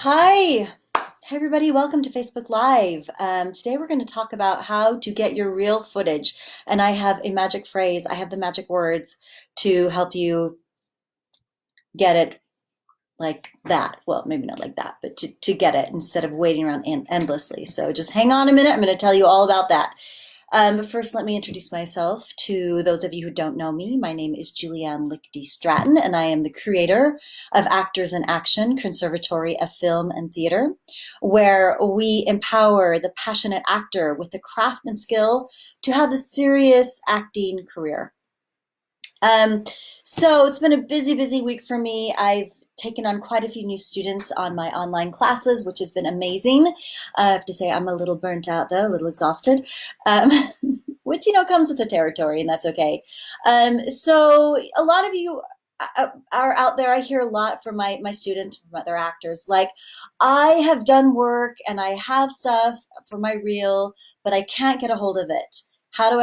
Hi. Hey everybody, welcome to Facebook Live. Today we're going to talk about how to get your real footage. And I have a magic phrase, I have the magic words to help you get it like that. Well, maybe not like that, but to get it instead of waiting around endlessly. So just hang on a minute. I'm going to tell you all about that. But first, let me introduce myself to those of you who don't know me. My name is Julianne Lichty Stratton, and I am the creator of Actors in Action Conservatory of Film and Theater, where we empower the passionate actor with the craft and skill to have a serious acting career. Um, so it's been a busy, busy week for me. I've taken on quite a few new students on my online classes, which has been amazing. I have to say I'm a little burnt out though, a little exhausted, um, which, comes with the territory, and that's okay. So a lot of you are out there. I hear a lot from my students, from other actors, like, I have done work and I have stuff for my reel, but I can't get a hold of it. How do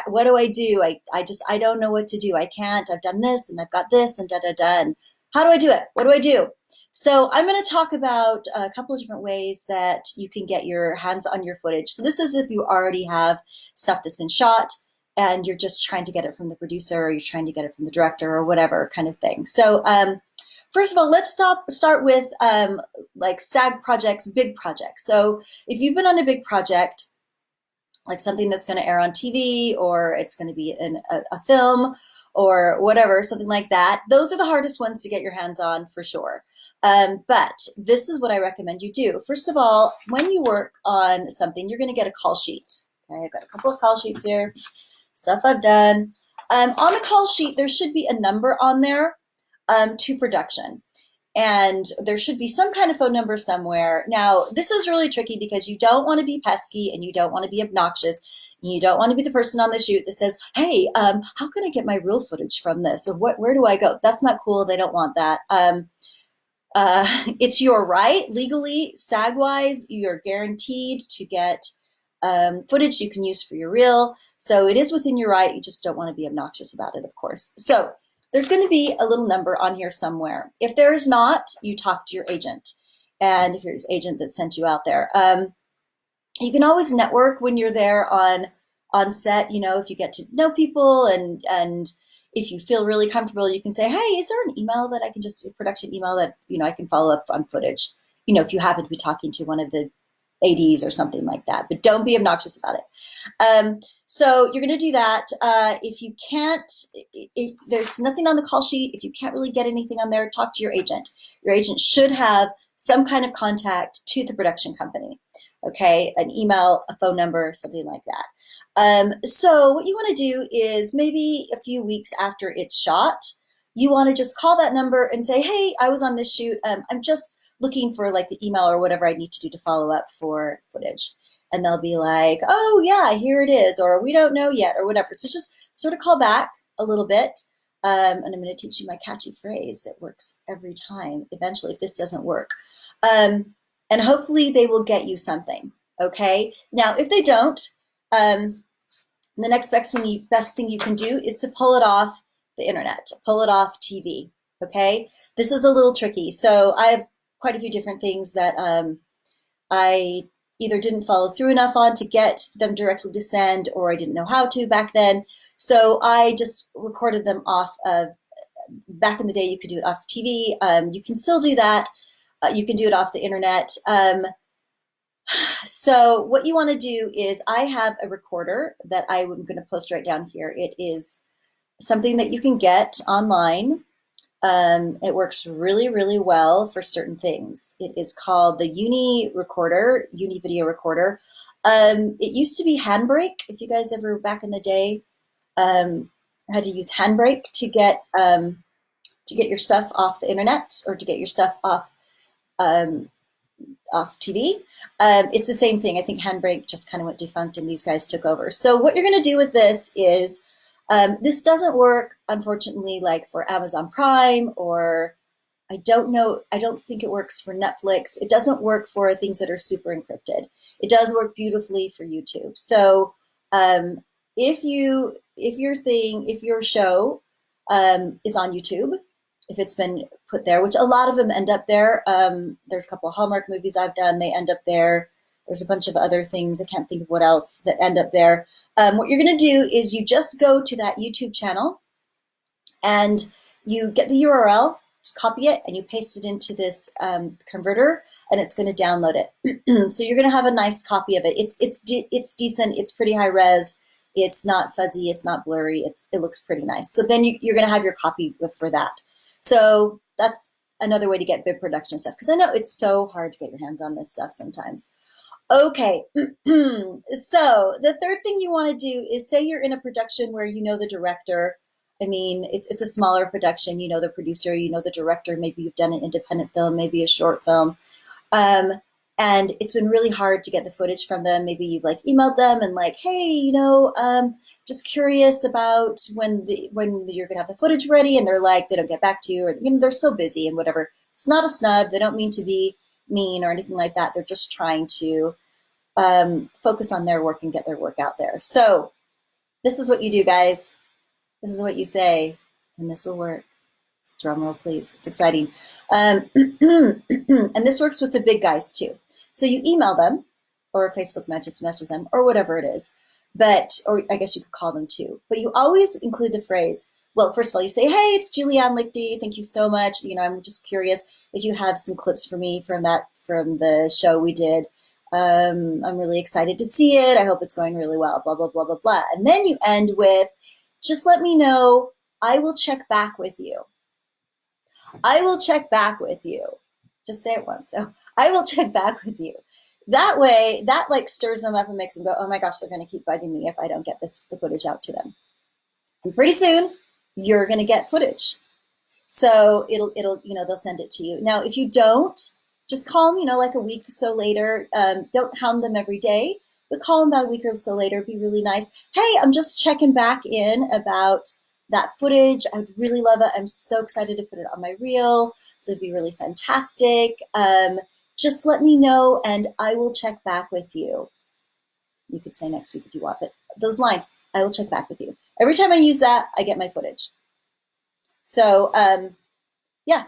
what do I do? I don't know what to do. I can't. I've done this and I've got this and da da da. And how do I do it? What do I do? So I'm going to talk about a couple of different ways that you can get your hands on your footage. So this is if you already have stuff that's been shot and you're just trying to get it from the producer, or you're trying to get it from the director, or whatever kind of thing. So first of all, let's start with like SAG projects, big projects. So if you've been on a big project, like something that's going to air on TV, or it's going to be in a film or whatever, something like that. Those are the hardest ones to get your hands on for sure. But this is what I recommend you do. First of all, when you work on something, you're going to get a call sheet. Okay, I've got a couple of call sheets here, stuff I've done. On the call sheet, there should be a number on there to production. And there should be some kind of phone number somewhere. Now, this is really tricky because you don't want to be pesky and you don't want to be obnoxious. You don't want to be the person on the shoot that says, hey, how can I get my real footage from this? Or where do I go? That's not cool. They don't want that. It's your right. Legally, SAG-wise, you're guaranteed to get footage you can use for your reel. So it is within your right. You just don't want to be obnoxious about it, of course. So there's going to be a little number on here somewhere. If there is not, you talk to your agent. And if it's agent that sent you out there, you can always network when you're there on set. If you get to know people, and if you feel really comfortable, you can say, hey, is there an email that I can just, a production email that, I can follow up on footage, if you happen to be talking to one of the ADs or something like that, but don't be obnoxious about it. So you're going to do that. If you can't, if there's nothing on the call sheet, if you can't really get anything on there, talk to your agent. Your agent should have some kind of contact to the production company. Okay, an email, a phone number, something like that. So what you want to do is, maybe a few weeks after it's shot, you want to just call that number and say, hey, I was on this shoot. I'm just looking for like the email or whatever I need to do to follow up for footage. And they'll be like, oh yeah, here it is, or we don't know yet, or whatever. So just sort of call back a little bit. And I'm going to teach you my catchy phrase that works every time, eventually, if this doesn't work. And hopefully they will get you something. Okay. Now, if they don't, the next best thing you can do is to pull it off the internet, pull it off TV. Okay. This is a little tricky. So I have quite a few different things that I either didn't follow through enough on to get them directly to send, or I didn't know how to back then. So I just recorded them off of, back in the day, you could do it off TV. You can still do that. You can do it off the internet. So what you want to do is, I have a recorder that I'm going to post right down here. It is something that you can get online. It works really, really well for certain things. It is called the Uni Recorder, Uni Video Recorder. It used to be Handbrake. If you guys ever, back in the day, had to use Handbrake to get your stuff off the internet, or to get your stuff um, off TV. It's the same thing. I think Handbrake just kind of went defunct and these guys took over. So what you're going to do with this is, this doesn't work, unfortunately, like for Amazon Prime, or I don't think it works for Netflix. It doesn't work for things that are super encrypted. It does work beautifully for YouTube. So if your show is on YouTube, if it's been put there, which a lot of them end up there. There's a couple of Hallmark movies I've done, they end up there. There's a bunch of other things, I can't think of what else, that end up there. What you're going to do is you just go to that YouTube channel and you get the URL, just copy it, and you paste it into this converter, and it's going to download it. So you're going to have a nice copy of it. It's decent. It's pretty high res. It's not fuzzy. It's not blurry. It looks pretty nice. So then you're going to have your copy for that. So that's another way to get big production stuff, because I know it's so hard to get your hands on this stuff sometimes. Okay, so the third thing you want to do is, say you're in a production where you know the director. I mean, it's a smaller production, you know the producer, you know the director, maybe you've done an independent film, maybe a short film. Um, and it's been really hard to get the footage from them. Maybe you've like emailed them and like, hey, just curious about when you're gonna have the footage ready, and they're like, they don't get back to you, or they're so busy and whatever. It's not a snub. They don't mean to be mean or anything like that. They're just trying to focus on their work and get their work out there. So this is what you do, guys. This is what you say, and this will work. Drum roll, please. It's exciting. And this works with the big guys too. So you email them, or Facebook message them, or whatever it is. Or I guess you could call them too. But you always include the phrase, well, first of all, you say, hey, it's Julianne Lichty. Thank you so much. I'm just curious if you have some clips for me from the show we did. I'm really excited to see it. I hope it's going really well, blah, blah, blah, blah, blah. And then you end with, just let me know. I will check back with you. I will check back with you. Just say it once, though. I will check back with you. That way, that like stirs them up and makes them go, oh my gosh, they're going to keep bugging me if I don't get the footage out to them. And pretty soon, you're going to get footage. So it'll they'll send it to you. Now, if you don't, just call them, like a week or so later. Don't hound them every day, but call them about a week or so later. Be really nice. Hey, I'm just checking back in about that footage. I'd really love it. I'm so excited to put it on my reel. So it'd be really fantastic. Just let me know and I will check back with you. You could say next week if you want, but those lines, I will check back with you. Every time I use that, I get my footage. So yeah,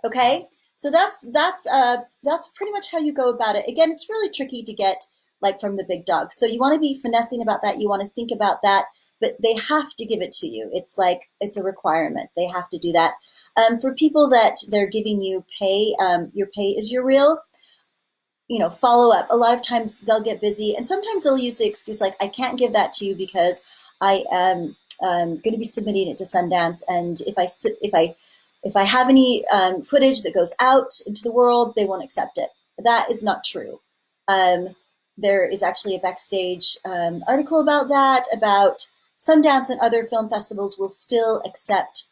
okay. So that's pretty much how you go about it. Again, it's really tricky to get like from the big dogs. So you want to be finessing about that. You want to think about that, but they have to give it to you. It's like, it's a requirement. They have to do that. For people that they're giving you pay, your pay is your reel, follow up. A lot of times they'll get busy, and sometimes they'll use the excuse like, I can't give that to you because I am going to be submitting it to Sundance. And if I have any footage that goes out into the world, they won't accept it. That is not true. There is actually a backstage article about that, about Sundance and other film festivals will still accept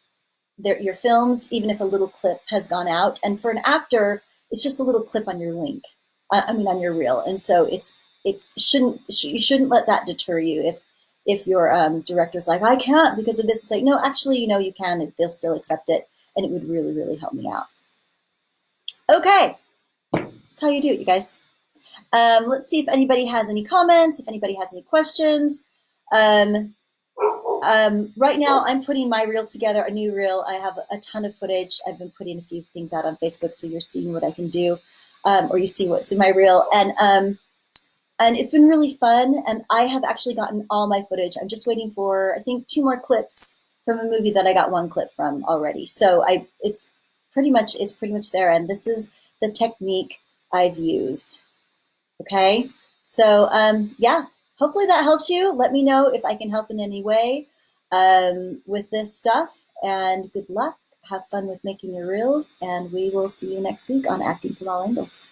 your films, even if a little clip has gone out. And for an actor, it's just a little clip on your link, on your reel. And so you shouldn't let that deter you if your director's like, I can't because of this. It's like, no, actually, you can, they'll still accept it. And it would really, really help me out. Okay, that's how you do it, you guys. Let's see if anybody has any comments, if anybody has any questions. Right now, I'm putting my reel together, a new reel. I have a ton of footage. I've been putting a few things out on Facebook, so you're seeing what I can do, or you see what's in my reel. And it's been really fun, and I have actually gotten all my footage. I'm just waiting for, I think, 2 more clips from a movie that I got 1 clip from already. So it's pretty much there, and this is the technique I've used. Okay, so yeah, hopefully that helps you. Let me know if I can help in any way with this stuff, and good luck. Have fun with making your reels, and we will see you next week on Acting from All Angles.